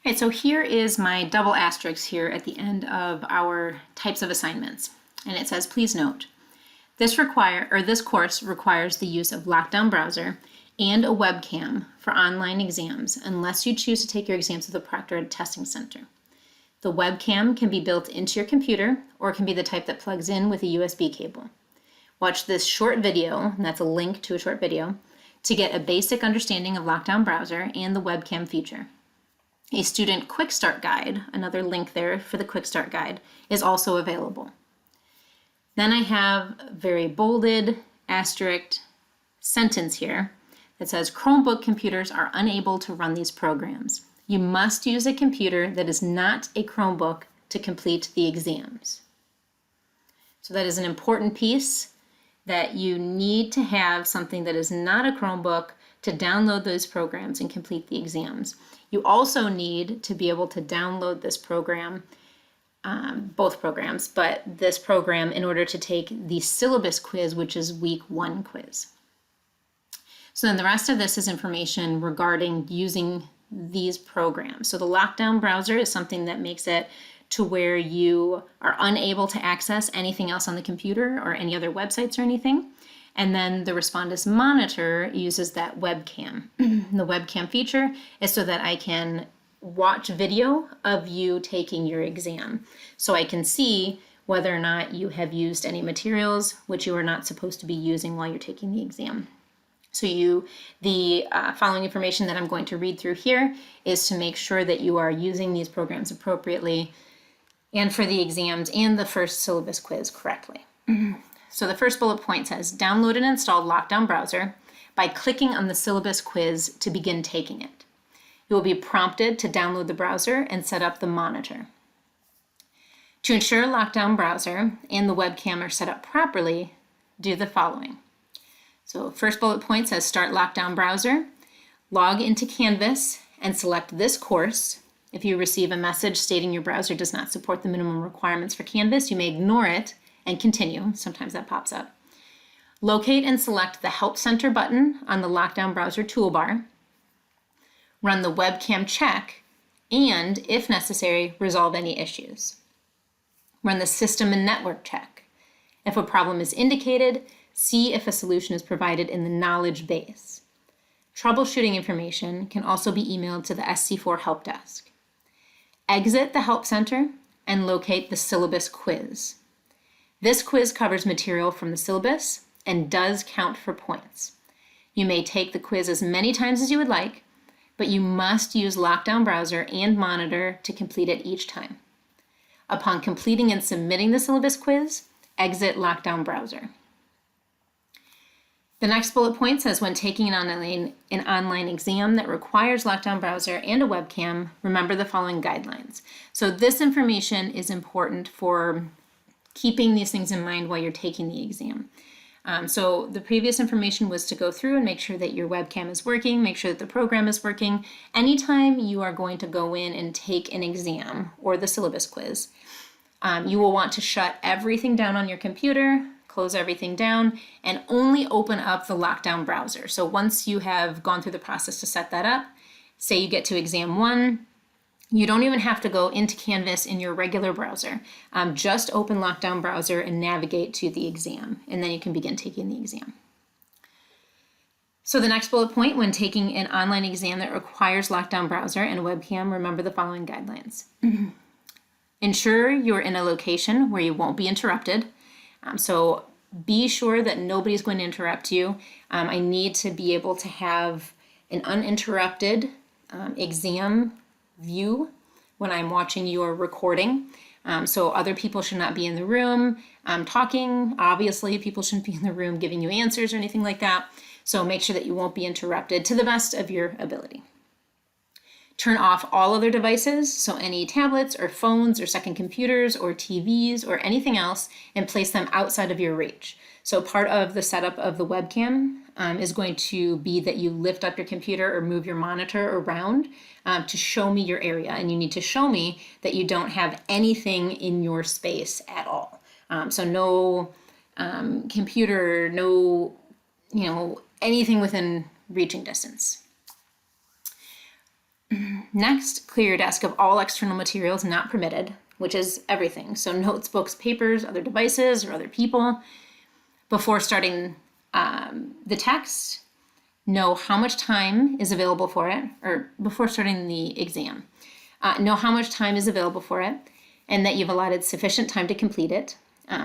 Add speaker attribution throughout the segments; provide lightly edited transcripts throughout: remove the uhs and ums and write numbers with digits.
Speaker 1: All right, so here is my double asterisk here at the end of our types of assignments. And it says, please note, this course requires the use of LockDown browser and a webcam for online exams unless you choose to take your exams with a proctor at a testing center. The webcam can be built into your computer or can be the type that plugs in with a USB cable. Watch this short video, and that's a link to a short video, to get a basic understanding of LockDown browser and the webcam feature. A student quick start guide, another link there for the quick start guide, is also available. Then I have a very bolded asterisk sentence here that says Chromebook computers are unable to run these programs. You must use a computer that is not a Chromebook to complete the exams. So that is an important piece, that you need to have something that is not a Chromebook to download those programs and complete the exams. You also need to be able to download this program, both programs, but this program in order to take the Syllabus Quiz, which is week 1 quiz. So then the rest of this is information regarding using these programs. So the LockDown browser is something that makes it to where you are unable to access anything else on the computer or any other websites or anything. And then the Respondus monitor uses that webcam. The webcam feature is so that I can watch video of you taking your exam. So I can see whether or not you have used any materials which you are not supposed to be using while you're taking the exam. So the following information that I'm going to read through here is to make sure that you are using these programs appropriately and for the exams and the first syllabus quiz correctly. So the first bullet point says, download and install LockDown browser by clicking on the syllabus quiz to begin taking it. You will be prompted to download the browser and set up the monitor. To ensure LockDown browser and the webcam are set up properly, do the following. So first bullet point says start LockDown browser, log into Canvas and select this course. If you receive a message stating your browser does not support the minimum requirements for Canvas, you may ignore it and continue. Sometimes that pops up. Locate and select the Help Center button on the LockDown browser toolbar. Run the webcam check and, if necessary, resolve any issues. Run the system and network check. If a problem is indicated, see if a solution is provided in the knowledge base. Troubleshooting information can also be emailed to the SC4 help desk. Exit the Help Center and locate the Syllabus Quiz. This quiz covers material from the syllabus and does count for points. You may take the quiz as many times as you would like, but you must use LockDown browser and monitor to complete it each time. Upon completing and submitting the syllabus quiz, exit LockDown browser. The next bullet point says when taking an online exam that requires LockDown browser and a webcam, remember the following guidelines. So this information is important for keeping these things in mind while you're taking the exam. So the previous information was to go through and make sure that your webcam is working, make sure that the program is working. Anytime you are going to go in and take an exam or the syllabus quiz, you will want to shut everything down on your computer, close everything down, and only open up the LockDown browser. So once you have gone through the process to set that up, say you get to exam 1, you don't even have to go into Canvas in your regular browser. Just open LockDown browser and navigate to the exam, and then you can begin taking the exam. So the next bullet point, when taking an online exam that requires LockDown browser and a webcam, remember the following guidelines. Ensure you're in a location where you won't be interrupted. So be sure that nobody's going to interrupt you. I need to be able to have an uninterrupted exam view when I'm watching your recording. So other people should not be in the room talking. Obviously, people shouldn't be in the room giving you answers or anything like that. So make sure that you won't be interrupted to the best of your ability. Turn off all other devices, so any tablets or phones or second computers or TVs or anything else, and place them outside of your reach. So part of the setup of the webcam is going to be that you lift up your computer or move your monitor around to show me your area, and you need to show me that you don't have anything in your space at all. So no computer, no, anything within reaching distance. Next, clear your desk of all external materials not permitted, which is everything. So notes, books, papers, other devices, or other people. Before starting the text, know how much time is available for it, or before starting the exam. Know how much time is available for it, and that you've allotted sufficient time to complete it.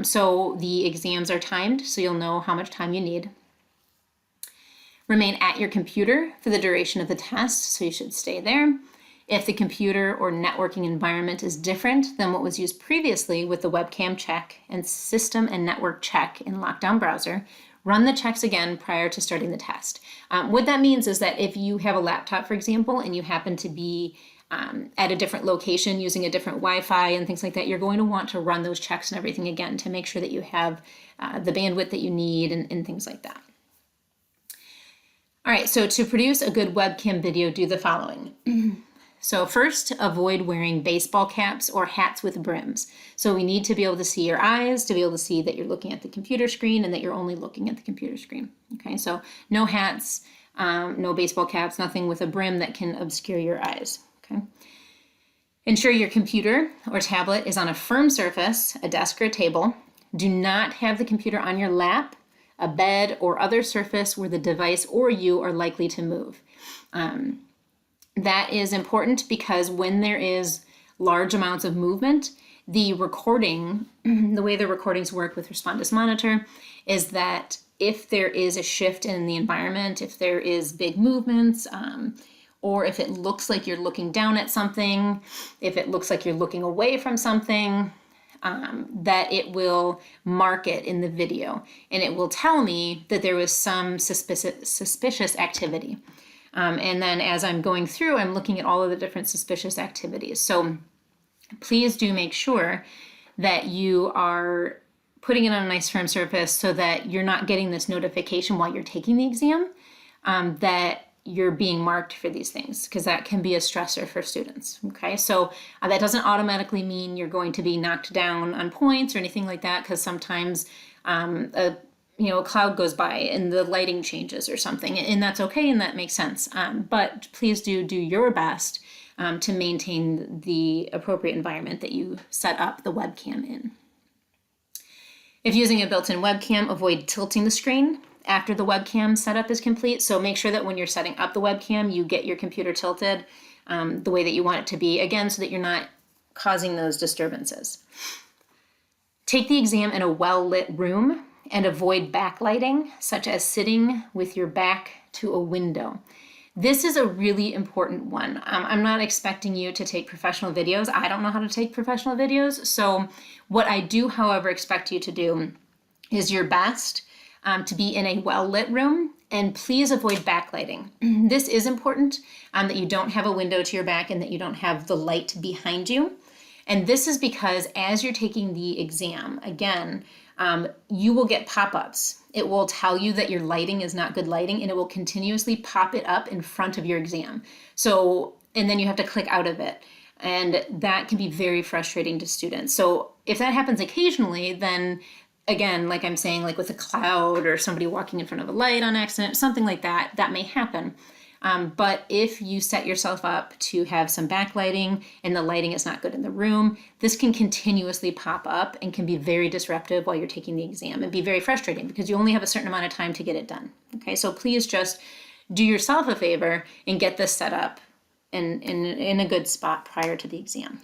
Speaker 1: So the exams are timed, so you'll know how much time you need. Remain at your computer for the duration of the test, so you should stay there. If the computer or networking environment is different than what was used previously with the webcam check and system and network check in LockDown browser, run the checks again prior to starting the test. What that means is that if you have a laptop, for example, and you happen to be at a different location using a different Wi-Fi and things like that, you're going to want to run those checks and everything again to make sure that you have the bandwidth that you need and things like that. All right, so to produce a good webcam video, do the following. So first, avoid wearing baseball caps or hats with brims. So we need to be able to see your eyes, to be able to see that you're looking at the computer screen and that you're only looking at the computer screen. Okay, so no hats, no baseball caps, nothing with a brim that can obscure your eyes. Okay. Ensure your computer or tablet is on a firm surface, a desk or a table. Do not have the computer on your lap, a bed, or other surface where the device or you are likely to move. That is important because when there is large amounts of movement, the recording, the way the recordings work with Respondus Monitor is that if there is a shift in the environment, if there is big movements, or if it looks like you're looking down at something, if it looks like you're looking away from something, that it will mark it in the video, and it will tell me that there was some suspicious activity. And then as I'm going through, I'm looking at all of the different suspicious activities. So please do make sure that you are putting it on a nice firm surface so that you're not getting this notification while you're taking the exam that you're being marked for these things, because that can be a stressor for students. Okay, so that doesn't automatically mean you're going to be knocked down on points or anything like that, because sometimes a cloud goes by and the lighting changes or something, and that's okay and that makes sense. But please do your best to maintain the appropriate environment that you set up the webcam in. If using a built-in webcam, avoid tilting the screen after the webcam setup is complete. So make sure that when you're setting up the webcam, you get your computer tilted the way that you want it to be, again, so that you're not causing those disturbances. Take the exam in a well-lit room and avoid backlighting, such as sitting with your back to a window. This is a really important one. I'm not expecting you to take professional videos. I don't know how to take professional videos. So what I do, however, expect you to do is your best to be in a well-lit room, and please avoid backlighting. This is important, that you don't have a window to your back and that you don't have the light behind you. And this is because as you're taking the exam, again, you will get pop-ups. It will tell you that your lighting is not good lighting, and it will continuously pop it up in front of your exam. So, and then you have to click out of it. And that can be very frustrating to students. So if that happens occasionally, then again, like I'm saying, like with a cloud or somebody walking in front of a light on accident, something like that, that may happen. But if you set yourself up to have some backlighting and the lighting is not good in the room, this can continuously pop up and can be very disruptive while you're taking the exam and be very frustrating because you only have a certain amount of time to get it done. Okay, so please just do yourself a favor and get this set up in a good spot prior to the exam.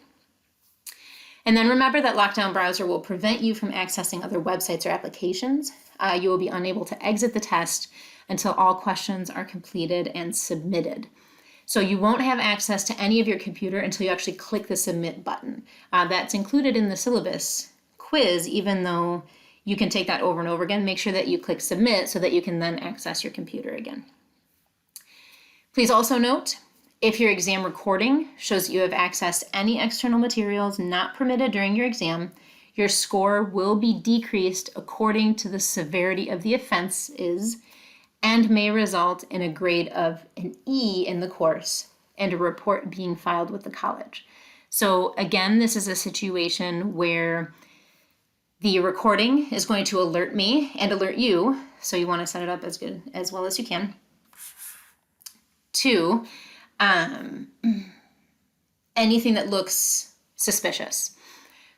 Speaker 1: And then remember that LockDown browser will prevent you from accessing other websites or applications. You will be unable to exit the test until all questions are completed and submitted. So you won't have access to any of your computer until you actually click the submit button. That's included in the Syllabus Quiz, even though you can take that over and over again. Make sure that you click submit so that you can then access your computer again. Please also note, if your exam recording shows that you have accessed any external materials not permitted during your exam, your score will be decreased according to the severity of the offenses and may result in a grade of an E in the course and a report being filed with the college. So again, this is a situation where the recording is going to alert me and alert you, so you want to set it up as well as you can. 2, anything that looks suspicious.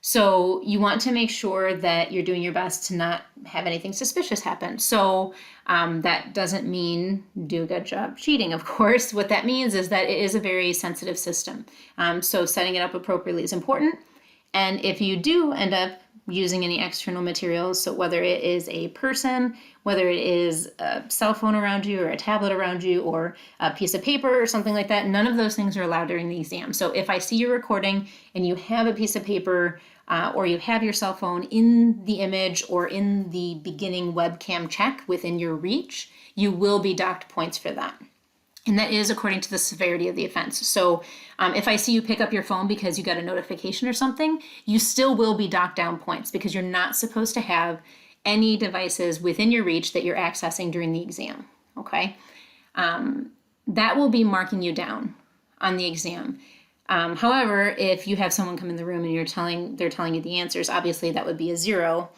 Speaker 1: So you want to make sure that you're doing your best to not have anything suspicious happen. So that doesn't mean do a good job cheating, of course. What that means is that it is a very sensitive system. So setting it up appropriately is important. And if you do end up using any external materials, so whether it is a person, whether it is a cell phone around you or a tablet around you or a piece of paper or something like that, none of those things are allowed during the exam. So if I see your recording and you have a piece of paper or you have your cell phone in the image or in the beginning webcam check within your reach, you will be docked points for that. And that is according to the severity of the offense. So if I see you pick up your phone because you got a notification or something, you still will be docked down points because you're not supposed to have any devices within your reach that you're accessing during the exam, okay? That will be marking you down on the exam. However, if you have someone come in the room and they're telling you the answers, obviously that would be a 0.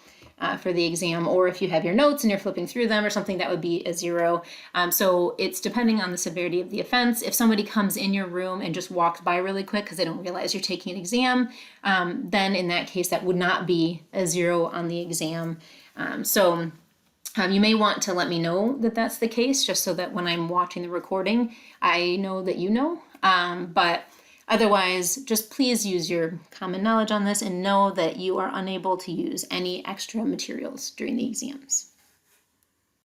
Speaker 1: For the exam, or if you have your notes and you're flipping through them or something, that would be a 0. So it's depending on the severity of the offense. If somebody comes in your room and just walks by really quick because they don't realize you're taking an exam, then in that case, that would not be a 0 on the exam. You may want to let me know that that's the case, just so that when I'm watching the recording, I know that you know. But otherwise, just please use your common knowledge on this and know that you are unable to use any extra materials during the exams.